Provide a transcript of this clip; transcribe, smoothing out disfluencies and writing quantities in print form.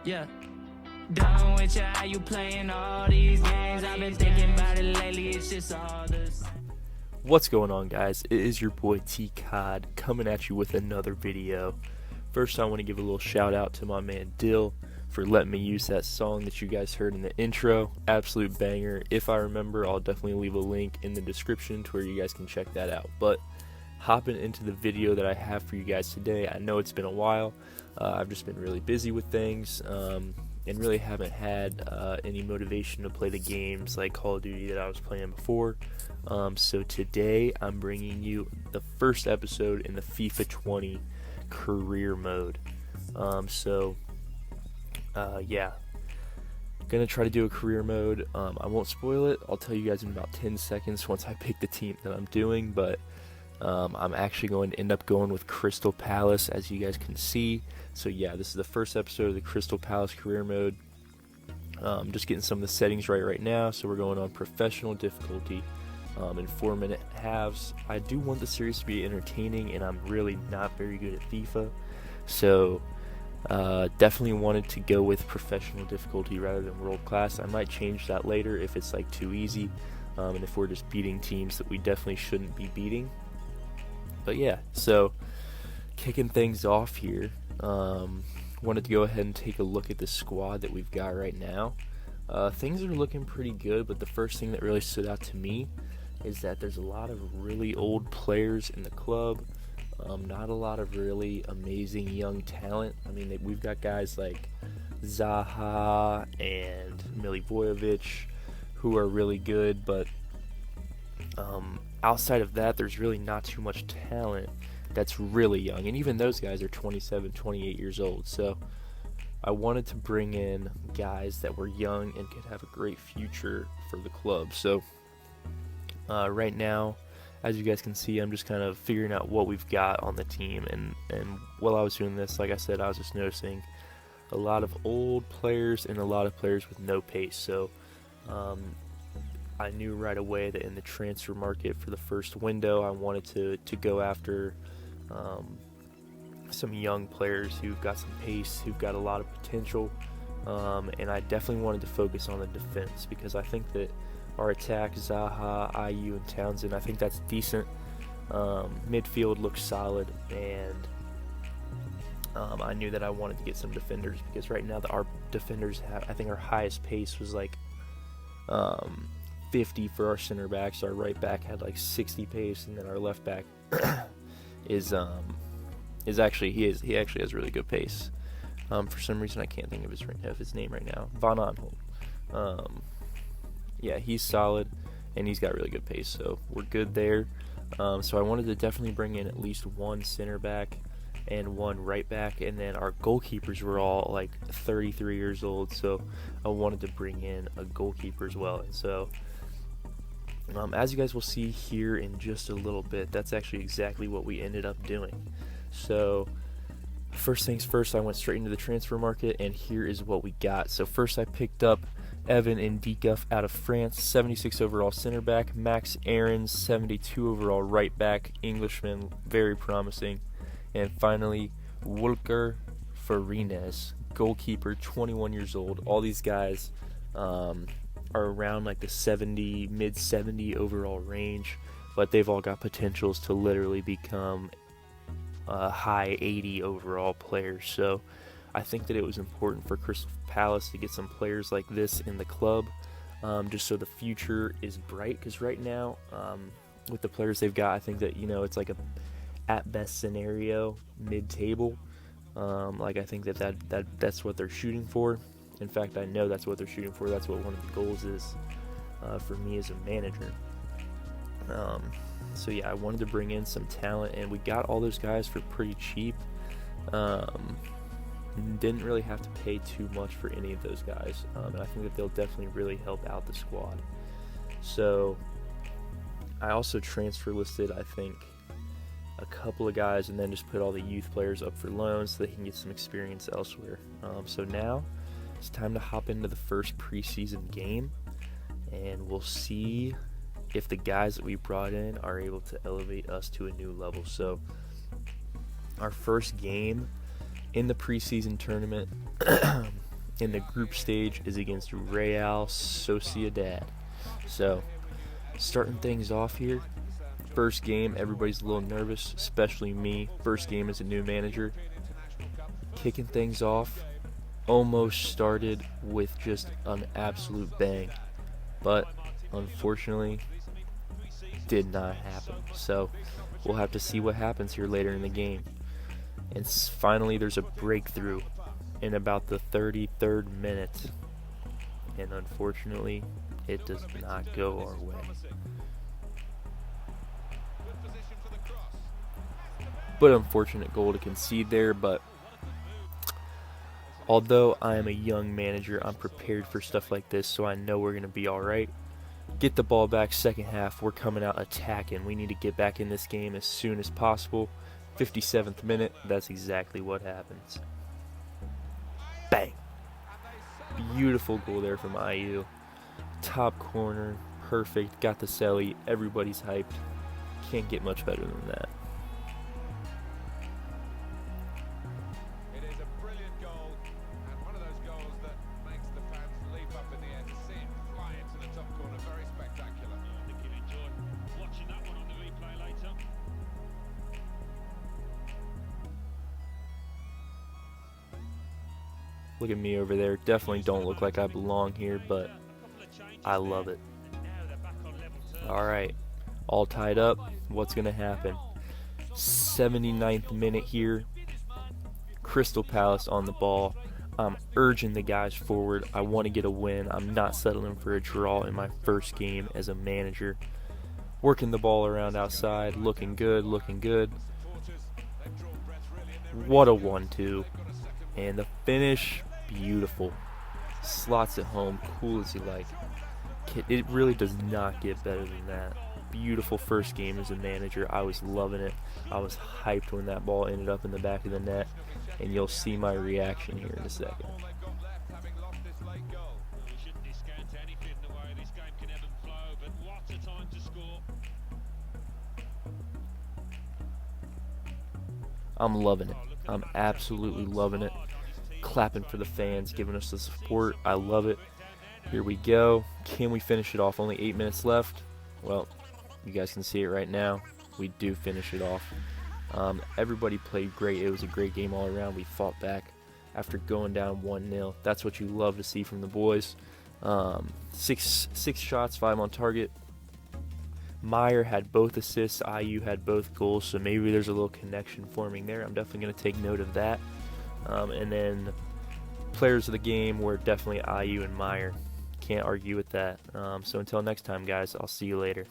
Yeah. Done with you, how you playing all these games. I've been thinking about it lately, it's just all the same. What's going on, guys? It is your boy T-Cod coming at you with another video. First, I want to give a little shout out to my man Dill for letting me use that song that you guys heard in the intro. Absolute banger. If I remember, I'll definitely leave a link in the description to where you guys can check that out. But hopping into the video that I have for you guys today, I know it's been a while. I've just been really busy with things and really haven't had any motivation to play the games like Call of Duty that I was playing before. So today I'm bringing you the first episode in the FIFA 20 career mode. Yeah, gonna try to do a career mode. I won't spoil it. I'll tell you guys in about 10 seconds once I pick the team that I'm doing, but I'm actually going to end up going with Crystal Palace, as you guys can see. So yeah, this is the first episode of the Crystal Palace career mode. Just getting some of the settings right now. So we're going on professional difficulty in 4-minute halves. I do want the series to be entertaining, and I'm really not very good at FIFA. So definitely wanted to go with professional difficulty rather than world class. I might change that later if it's like too easy, and if we're just beating teams that we definitely shouldn't be beating. But yeah, so kicking things off here, wanted to go ahead and take a look at the squad that we've got right now. Things are looking pretty good, but the first thing that really stood out to me is that there's a lot of really old players in the club. Not a lot of really amazing young talent. I mean, we've got guys like Zaha and Milivojevic who are really good, but outside of that, there's really not too much talent that's really young, and even those guys are 27, 28 years old. So I wanted to bring in guys that were young and could have a great future for the club. So right now, as you guys can see, I'm just kind of figuring out what we've got on the team, and while I was doing this, like I said, I was just noticing a lot of old players and a lot of players with no pace. So I knew right away that in the transfer market for the first window, I wanted to go after some young players who've got some pace, who've got a lot of potential, and I definitely wanted to focus on the defense, because I think that our attack, Zaha, IU, and Townsend, I think that's decent. Midfield looks solid, and I knew that I wanted to get some defenders, because right now our defenders have, I think our highest pace was like 50 for our center backs. Our right back had like 60 pace, and then our left back is actually he actually has really good pace. For some reason I can't think of his name right now. Van Aanholt. Yeah, he's solid, and he's got really good pace, so we're good there. So I wanted to definitely bring in at least one center back and one right back, and then our goalkeepers were all like 33 years old, so I wanted to bring in a goalkeeper as well. And so as you guys will see here in just a little bit, that's actually exactly what we ended up doing. So first things first, I went straight into the transfer market, and here is what we got. So first I picked up Evan Ndika out of France, 76 overall center back. Max Aarons, 72 overall right back, Englishman, very promising. And finally, Wulker Farines, goalkeeper, 21 years old. All these guys are around like the mid 70 overall range, but they've all got potentials to literally become high 80 overall players. So I think that it was important for Crystal Palace to get some players like this in the club, just so the future is bright. Because right now, with the players they've got, I think that, you know, it's like a at best scenario mid-table. Like I think that's what they're shooting for. In fact, I know that's what they're shooting for. That's what one of the goals is for me as a manager. So yeah, I wanted to bring in some talent, and we got all those guys for pretty cheap. Didn't really have to pay too much for any of those guys, and I think that they'll definitely really help out the squad. So I also transfer listed, I think, a couple of guys, and then just put all the youth players up for loans so they can get some experience elsewhere. So now it's time to hop into the first preseason game, and we'll see if the guys that we brought in are able to elevate us to a new level. So our first game in the preseason tournament in the group stage is against Real Sociedad. So, starting things off here. First game, everybody's a little nervous, especially me. First game as a new manager. Kicking things off, almost started with just an absolute bang. But, unfortunately, did not happen. So, we'll have to see what happens here later in the game. And finally, there's a breakthrough in about the 33rd minute. And unfortunately, it does not go our way. But unfortunate goal to concede there. But although I am a young manager, I'm prepared for stuff like this, so I know we're going to be alright. Get the ball back, second half, we're coming out attacking. We need to get back in this game as soon as possible. 57th minute, that's exactly what happens. Bang! Beautiful goal there from IU. Top corner, perfect, got the celly, everybody's hyped. Can't get much better than that. It is a brilliant goal, and one of those goals that makes the fans leap up in the air to see it fly into the top corner. Very spectacular. I think you'll enjoy watching that one on the replay later. Look at me over there. Definitely don't look like I belong here, but I love it. Alright, all tied up. What's going to happen? 79th minute here. Crystal Palace on the ball. I'm urging the guys forward. I want to get a win. I'm not settling for a draw in my first game as a manager. Working the ball around outside. Looking good, looking good. What a 1-2. And the finish, beautiful. Slots it home, cool as you like. It really does not get better than that. Beautiful first game as a manager. I was loving it. I was hyped when that ball ended up in the back of the net. And you'll see my reaction here in a second. We shouldn't discount anything the way this game can ebb and flow, but what a time to score. I'm loving it. I'm absolutely loving it. Clapping for the fans, giving us the support. I love it. Here we go. Can we finish it off? Only 8 minutes left. Well, you guys can see it right now. We do finish it off. Everybody played great. It was a great game all around. We fought back after going down 1-0. That's what you love to see from the boys. Six shots, 5 on target. Meyer had both assists. IU had both goals, so maybe there's a little connection forming there. I'm definitely going to take note of that. And then players of the game were definitely IU and Meyer. Can't argue with that. So until next time, guys, I'll see you later.